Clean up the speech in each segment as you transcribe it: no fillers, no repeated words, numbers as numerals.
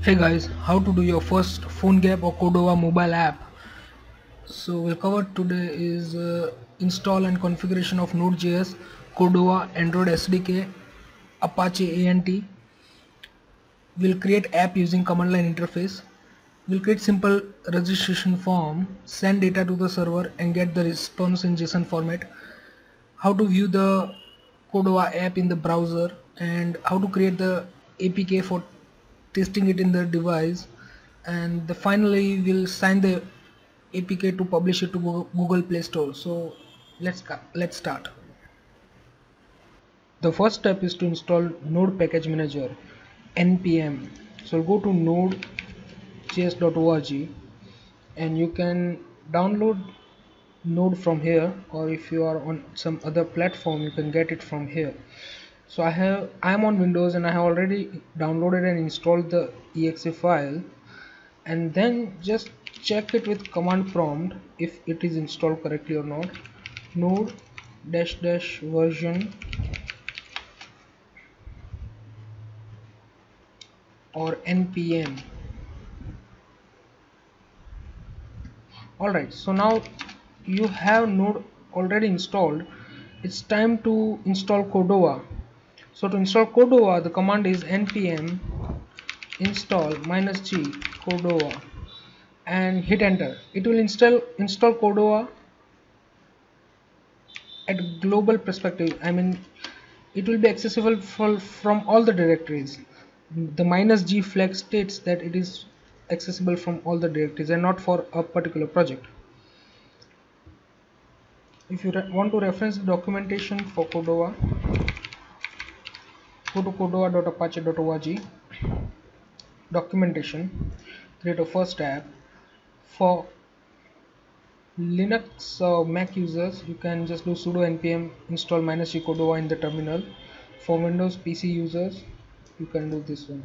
Hey guys, how to do your first phone gap or Cordova mobile app. So we'll cover today is install and configuration of Node.js, Cordova, Android SDK, Apache ANT. We'll create app using command line interface. We'll create simple registration form, send data to the server and get the response in JSON format. How to view the Cordova app in the browser and how to create the APK for testing it in the device, and finally we'll sign the APK to publish it to Google Play Store. So let's start. The first step is to install Node Package Manager npm. So go to nodejs.org and you can download Node from here, or if you are on some other platform you can get it from here. So I'm on Windows and I have already downloaded and installed the exe file, and then just check it with command prompt if it is installed correctly or not. Node dash dash version or npm. Alright, so now you have Node already installed. It's time to install Cordova. So to install Cordova, the command is npm install -g Cordova and hit enter. It will install Cordova at global perspective. I mean, it will be accessible from all the directories. The -g flag states that it is accessible from all the directories and not for a particular project. If you want to reference the documentation for Cordova, go to cordova.apache.org, documentation, create a first tab. For Linux or Mac users, you can just do sudo npm install -g Cordova in the terminal. For Windows PC users, you can do this one.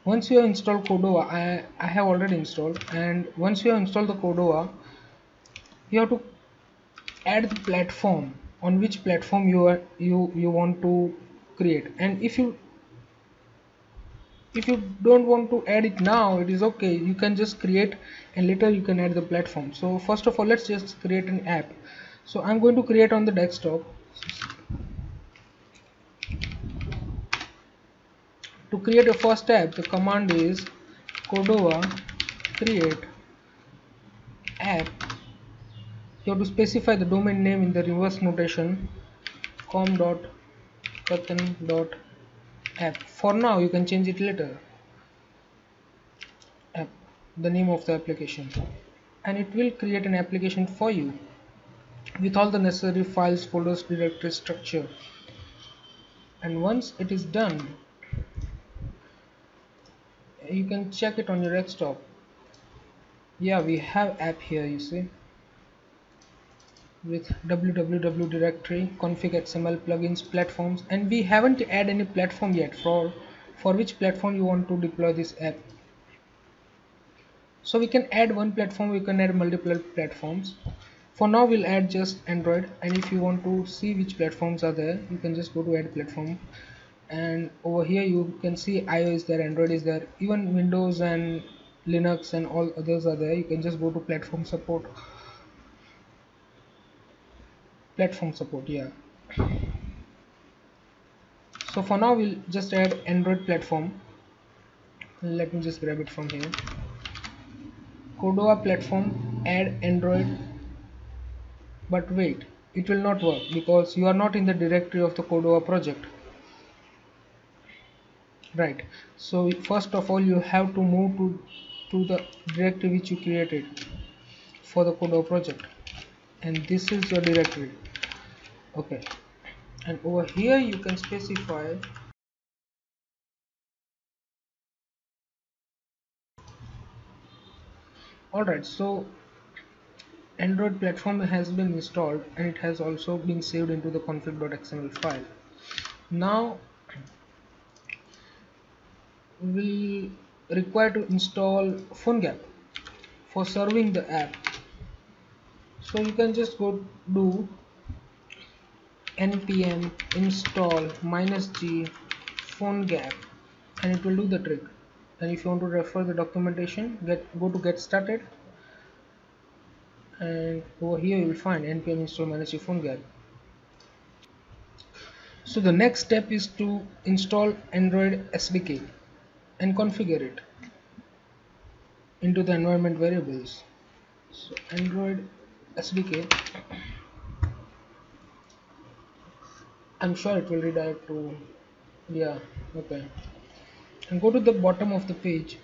Once you have installed Cordova, I have already installed, and once you have installed the Cordova, you have to add the platform on which platform you want to create. And if you don't want to add it now, it is okay, you can just create and later you can add the platform. So first of all, let's just create an app. So I'm going to create on the desktop. To create a first app, the command is Cordova create app. You have to specify the domain name in the reverse notation com.kathan.app. For now, you can change it later. App, the name of the application, and it will create an application for you with all the necessary files, folders, directory structure. And once it is done, you can check it on your desktop. Yeah, we have app here, you see, with www directory, config xml, plugins, platforms, and we haven't add any platform yet. For which platform you want to deploy this app. So we can add one platform, we can add multiple platforms. For now we'll add just Android, and if you want to see which platforms are there, you can just go to add platform, and over here you can see iOS is there, Android is there, even Windows and Linux and all others are there. You can just go to platform support, yeah. So for now we'll just add Android platform. Let me just grab it from here. Cordova platform, add Android. But wait, it will not work because you are not in the directory of the Cordova project, right? So first of all, you have to move to the directory which you created for the Cordova project, and this is your directory. Okay, and over here you can specify alright. So Android platform has been installed and it has also been saved into the config.xml file. Now we require to install PhoneGap for serving the app. So you can just go do npm install -g PhoneGap and it will do the trick. and if you want to refer the documentation, go to get started, and over here you will find npm install manage your phone gap. So the next step is to install Android SDK and configure it into the environment variables. So Android SDK, I'm sure it will redirect to, yeah, okay, and go to the bottom of the page.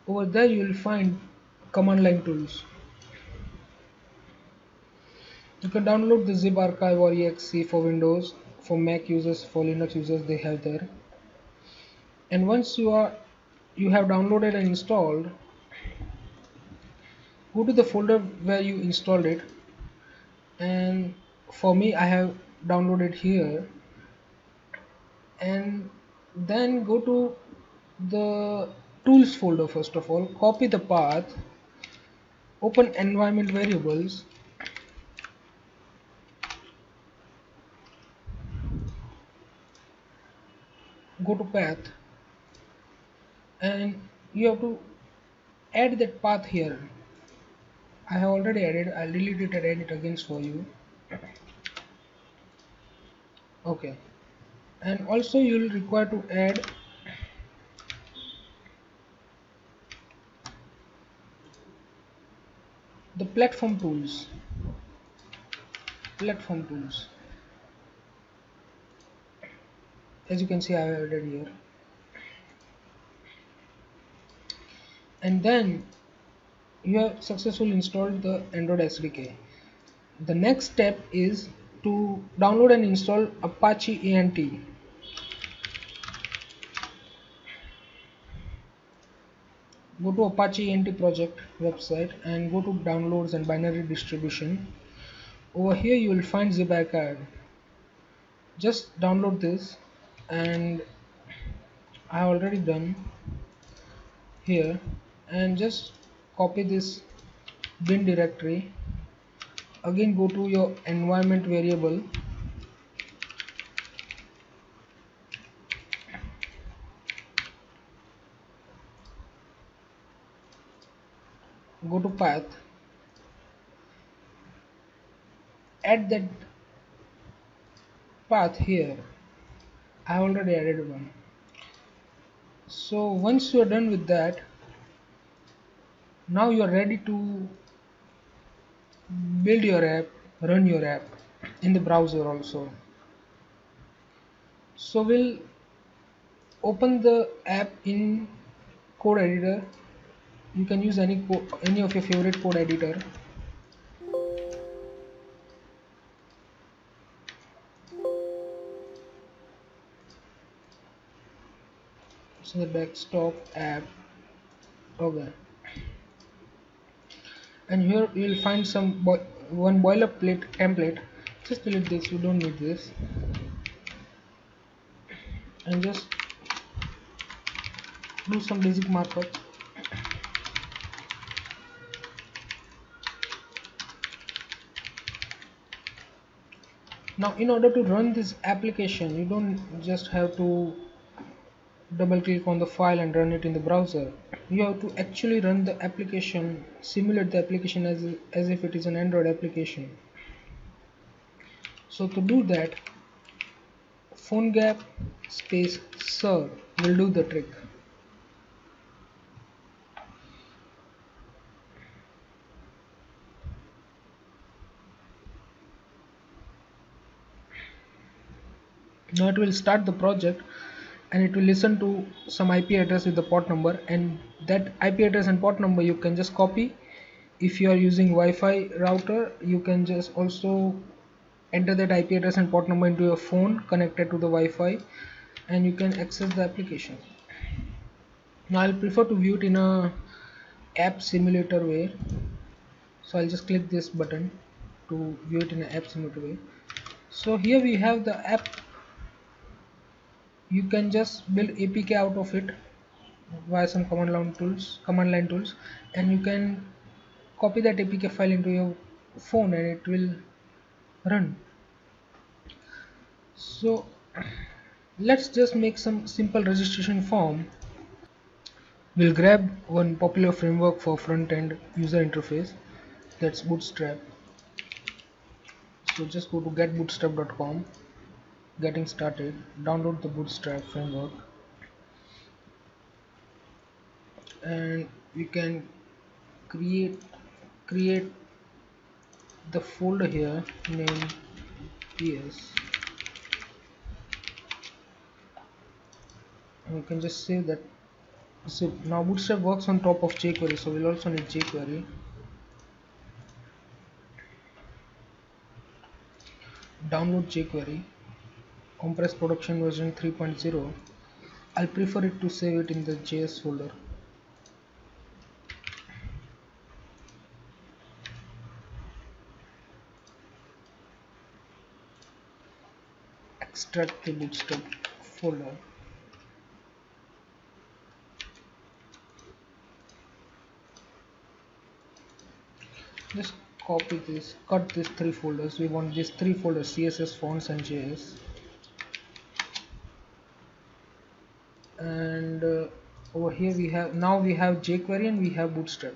Over there you will find command line tools. You can download the zip archive or exe for Windows, for Mac users, for Linux users they have there. And once you have downloaded and installed, go to the folder where you installed it, and for me I have downloaded here, and then go to the tools folder. First of all, copy the path, open environment variables, go to path, and you have to add that path here. I have already added, I'll delete it and add it again for you. Okay, and also you will require to add the platform tools, as you can see I have added here. And then you have successfully installed the Android SDK. The next step is to download and install Apache ANT. Go to Apache ANT project website and go to downloads and binary distribution. Over here you will find zip archive. Just download this, and I have already done here, and just copy this bin directory. Again go to your environment variable, go to path, add that path here. I have already added one. So once you are done with that, now you are ready to build your app, run your app in the browser also. So we'll open the app in code editor. You can use any of your favorite code editor. So the desktop app, okay, and here you will find one boilerplate template. Just delete this, you don't need this, and just do some basic markup. Now in order to run this application, you don't just have to double click on the file and run it in the browser. You have to actually run the application, simulate the application as if it is an Android application. So to do that, PhoneGap space sir will do the trick. Now it will start the project, and it will listen to some IP address with the port number, and that IP address and port number you can just copy. If you are using Wi-Fi router, you can just also enter that IP address and port number into your phone connected to the Wi-Fi, and you can access the application. Now I'll prefer to view it in a app simulator way, so I'll just click this button to view it in an app simulator way. So here we have the app. You can just build APK out of it via some command line tools, and you can copy that APK file into your phone and it will run. So Let's just make some simple registration form. We'll grab one popular framework for front-end user interface, that's Bootstrap. So just go to getbootstrap.com, getting started, download the Bootstrap framework, and we can create the folder here named PS, and we can just save that. So now Bootstrap works on top of jQuery, so we'll also need jQuery. Download jQuery, compress production version 3.0. I'll prefer it to save it in the JS folder. Extract the Bootstrap folder. Just copy this, cut these three folders. We want these three folders: CSS, fonts, and JS. And over here we have jQuery and we have Bootstrap.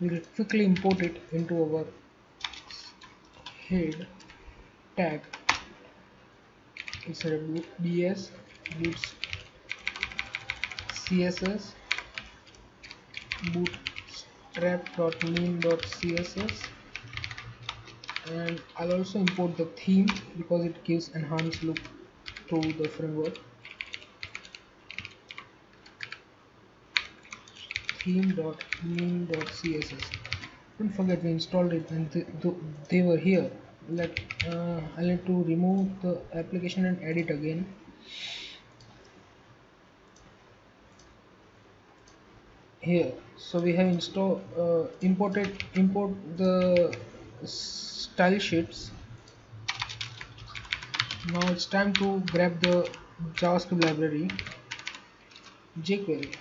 We'll quickly import it into our head tag. Inside of bs boots css bootstrap.main.css, and I'll also import the theme because it gives enhanced look to the framework. Theme.main.css. Don't forget we installed it and they were here. I'll need to remove the application and add it again. Here, so we have import the style sheets. Now it's time to grab the JavaScript library, jQuery.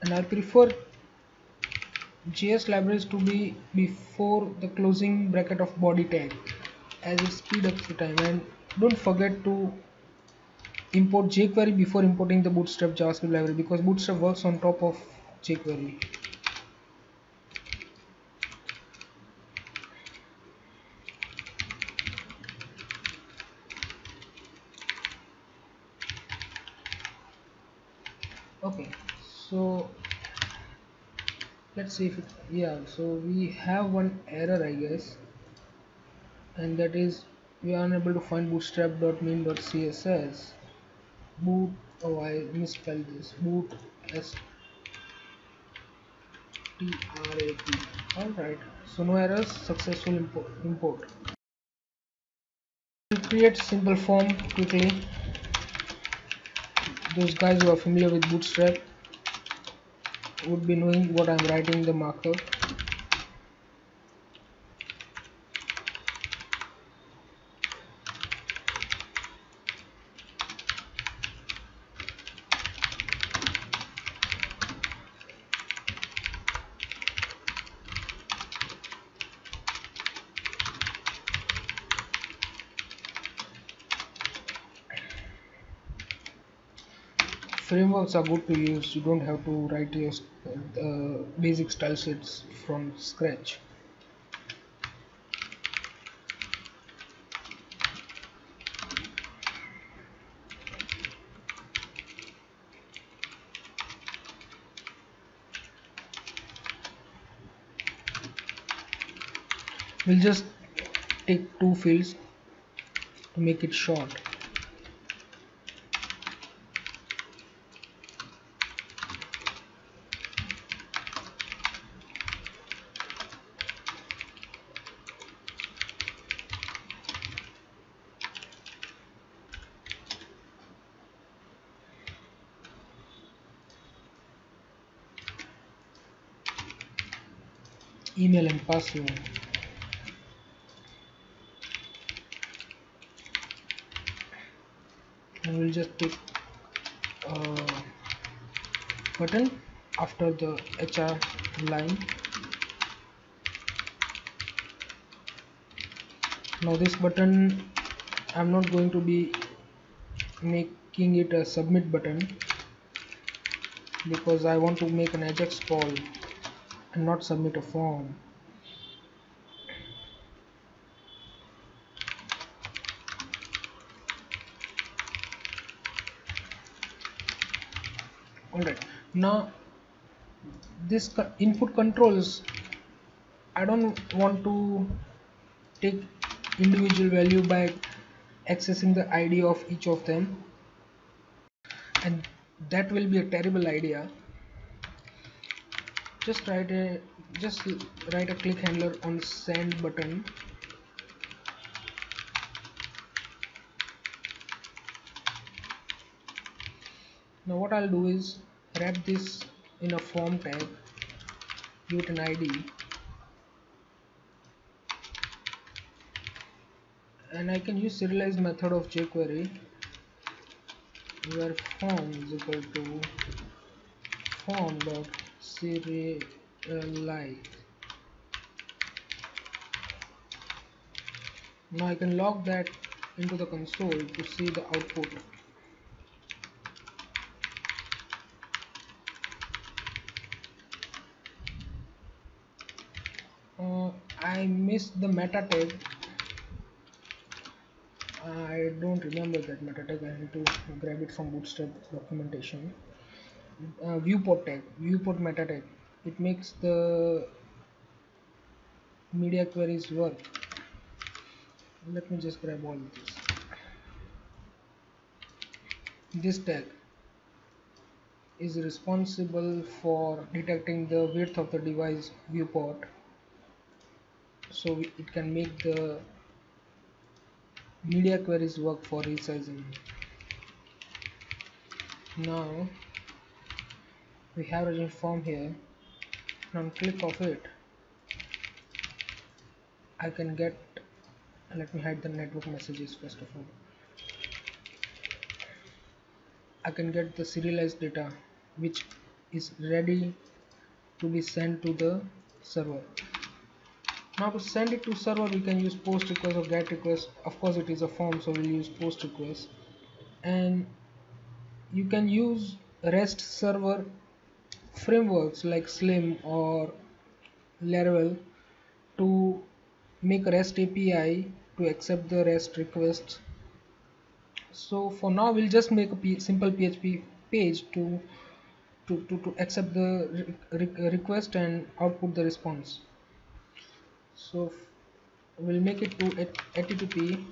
And I prefer JS libraries to be before the closing bracket of body tag, as it speeds up the time. And don't forget to import jQuery before importing the Bootstrap JavaScript library, because Bootstrap works on top of jQuery. Okay, so let's see if so we have one error, I guess, and that is we are unable to find bootstrap.main.css. I misspelled this. Alright, so no errors, successful import. We'll create simple form quickly. Those guys who are familiar with Bootstrap would be knowing what I'm writing the markup. Frameworks are good to use. You don't have to write your basic style sheets from scratch. We'll just take two fields to make it short. Email and password. And we'll just put button after the HR line. Now this button, I'm not going to be making it a submit button because I want to make an Ajax call and not submit a form. Alright, now this input controls, I don't want to take individual value by accessing the ID of each of them, and that will be a terrible idea. Just write a click handler on send button. Now what I'll do is wrap this in a form tag, give it an ID, and I can use serialized method of jQuery where form is equal to form dot serialize. Now I can log that into the console to see the output. I missed the meta tag. I don't remember that meta tag. I need to grab it from Bootstrap documentation. Viewport meta tag. It makes the media queries work. Let me just grab all of this. This tag is responsible for detecting the width of the device viewport, so it can make the media queries work for resizing. Now we have a form here, and on click of it I can get, let me hide the network messages first of all. I can get the serialized data which is ready to be sent to the server. Now to send it to server we can use post request or get request. Of course it is a form, so we'll use post request. And you can use REST server frameworks like Slim or Laravel to make a REST API to accept the REST requests. So for now we'll just make a simple PHP page to accept the request and output the response. So we'll make it to http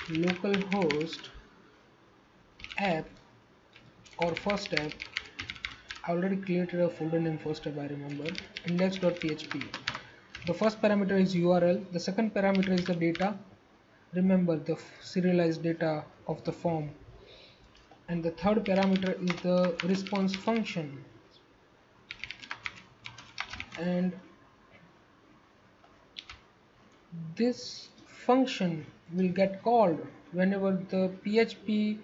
localhost app or first app. I already created a folder name first app, I remember, index.php. The first parameter is URL, the second parameter is the data, remember the serialized data of the form, and the third parameter is the response function. And this function will get called whenever the PHP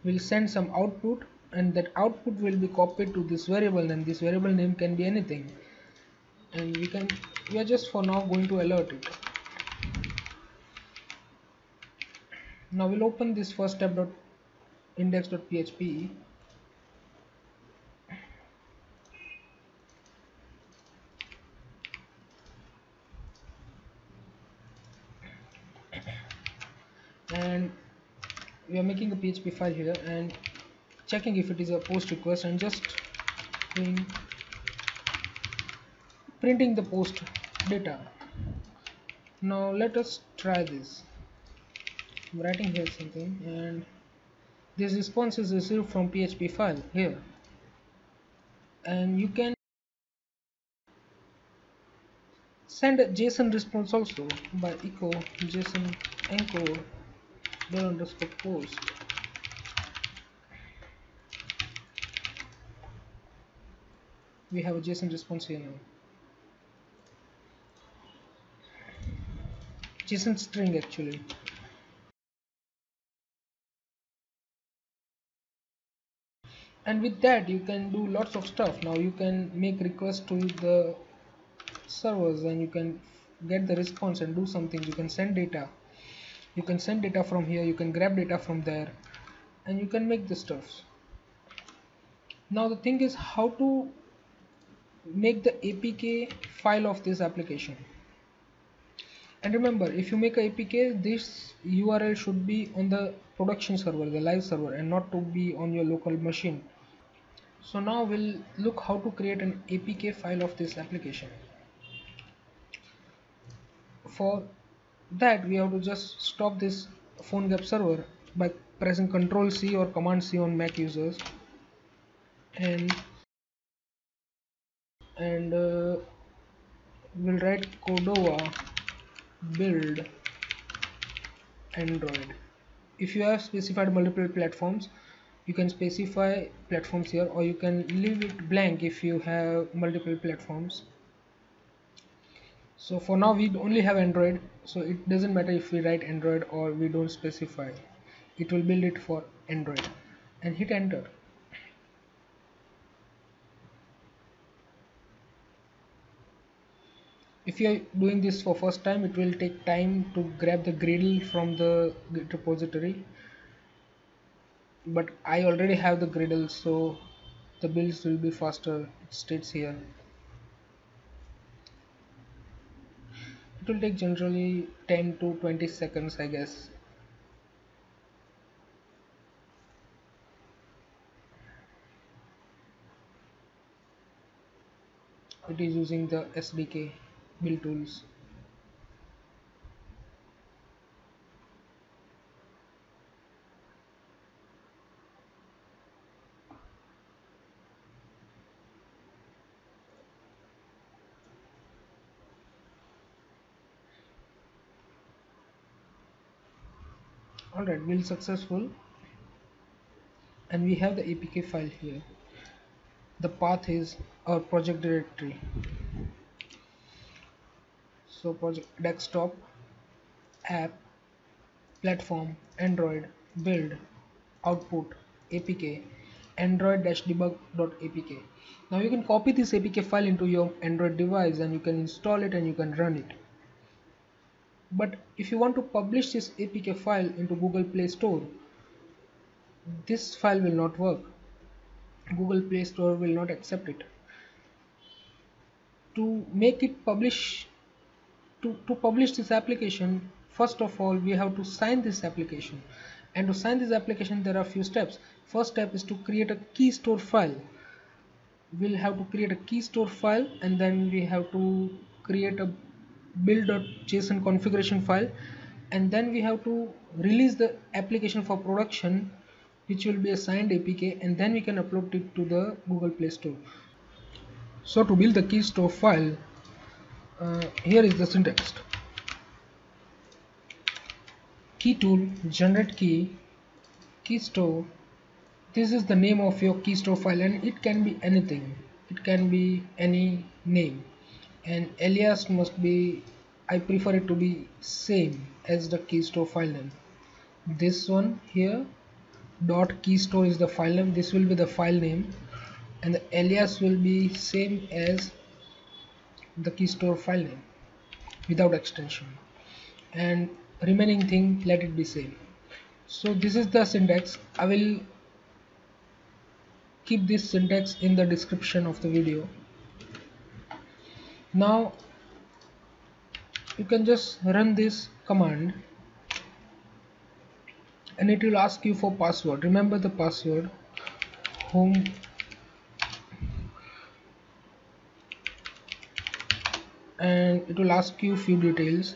will send some output, and that output will be copied to this variable, and this variable name can be anything, and we are just for now going to alert it. Now we'll open this first tab index.php. And we are making a PHP file here and checking if it is a post request, and just printing the post data. Now let us try this. I'm writing here something, and this response is received from PHP file here, and you can send a JSON response also by echo JSON encode $post. We have a JSON response here now. JSON string actually. And with that you can do lots of stuff. Now you can make requests to the servers, and you can get the response and do something, you can send data. You can send data from here, you can grab data from there, and you can make the stuff. Now the thing is how to make the APK file of this application. And remember, if you make a APK, this URL should be on the production server, the live server, and not to be on your local machine. So now we'll look how to create an APK file of this application. For that, we have to just stop this PhoneGap server by pressing Ctrl C or Command C on Mac users, and we'll write Cordova build Android. If you have specified multiple platforms, you can specify platforms here, or you can leave it blank if you have multiple platforms. So for now we only have Android, so it doesn't matter if we write Android or we don't specify. It will build it for Android, and hit enter. If you are doing this for first time, it will take time to grab the Gradle from the Git repository, but I already have the Gradle, so the builds will be faster. It states here. It will take generally 10 to 20 seconds, I guess. It is using the SDK build tools. Alright, build successful, and we have the APK file here. The path is our project directory. So project desktop, app, platform, Android, build, output, APK, android-debug.apk. Now you can copy this APK file into your Android device and you can install it and you can run it. But if you want to publish this APK file into Google Play Store, this file will not work. Google Play Store will not accept it. To make it publish, to publish this application, first of all we have to sign this application, and to sign this application there are a few steps. First step is to create a keystore file. We'll have to create a keystore file, and then we have to create a build.json configuration file, and then we have to release the application for production, which will be a signed APK, and then we can upload it to the Google Play Store. So to build the keystore file, here is the syntax. Keytool, generate key, keystore. This is the name of your keystore file, and it can be anything. It can be any name, and alias must be, I prefer it to be same as the keystore file name. This one here, .keystore is the file name. This will be the file name, and the alias will be same as the keystore file name without extension, and remaining thing let it be same. So this is the syntax. I will keep this syntax in the description of the video. Now you can just run this command and it will ask you for password. Remember the password, home, and it will ask you few details.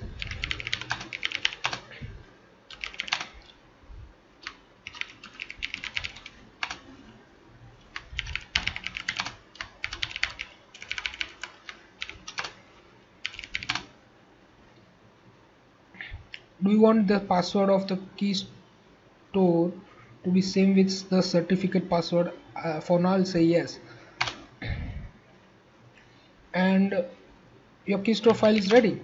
Do you want the password of the keystore to be same with the certificate password? For now I'll say yes, and your keystore file is ready,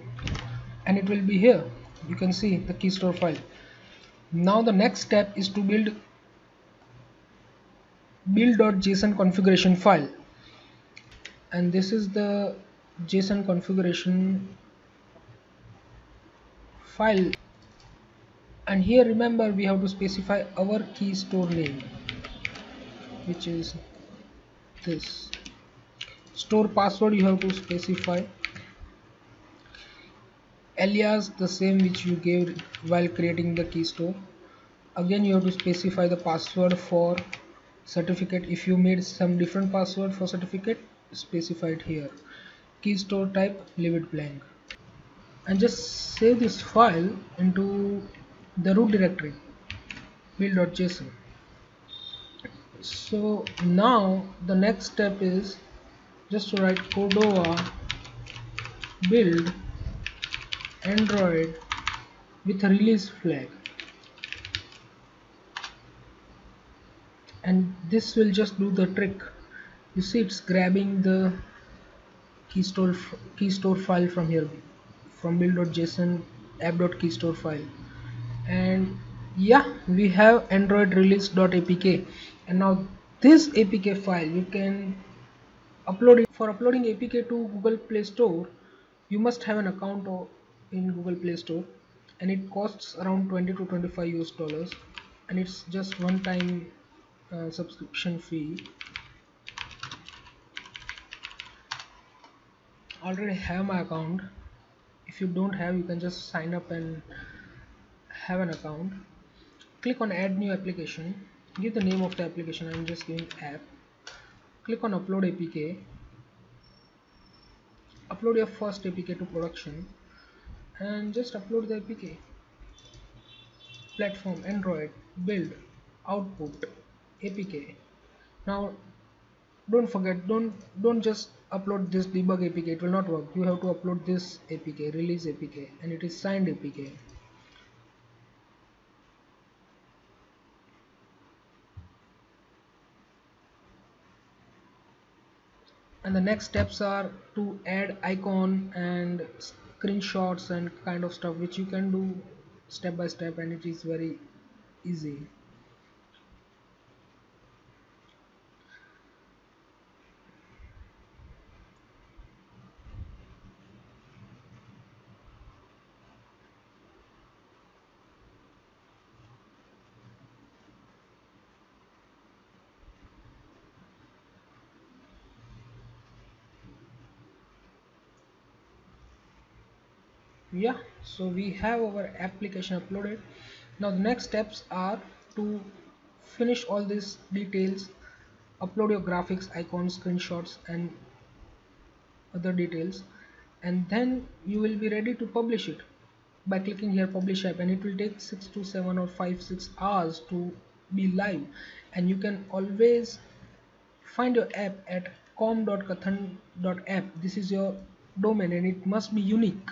and it will be here. You can see the keystore file. Now the next step is to build.json configuration file, and this is the JSON configuration file, and here remember we have to specify our key store name, which is this. Store password you have to specify, alias the same which you gave while creating the key store. Again you have to specify the password for certificate. If you made some different password for certificate, specify it here. Key store type, leave it blank, and just save this file into the root directory build.json. So now the next step is just to write Cordova build Android with a release flag, and this will just do the trick. You see it's grabbing the keystore file from here, from build.json app.keystore file, and yeah, we have android release.apk. And now this apk file you can upload it. For uploading apk to Google Play Store, you must have an account in Google Play Store, and it costs around 20 to 25 US dollars, and it's just one time subscription fee. I already have my account. If you don't have, you can just sign up and have an account. Click on add new application, give the name of the application. I'm just giving app. Click on upload apk, upload your first apk to production, and just upload the apk. Platform Android build output apk. Now don't forget, don't just upload this debug apk, it will not work. You have to upload this apk, release apk, and it is signed apk. And the next steps are to add icon and screenshots and kind of stuff, which you can do step by step, and it is very easy. Yeah, so we have our application uploaded. Now the next steps are to finish all these details, upload your graphics, icons, screenshots, and other details, and then you will be ready to publish it by clicking here publish app, and it will take 6 to 7 or 5-6 hours to be live. And you can always find your app at com.kathan.app. This is your domain and it must be unique.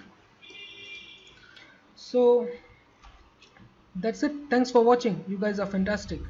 So that's it. Thanks for watching. You guys are fantastic.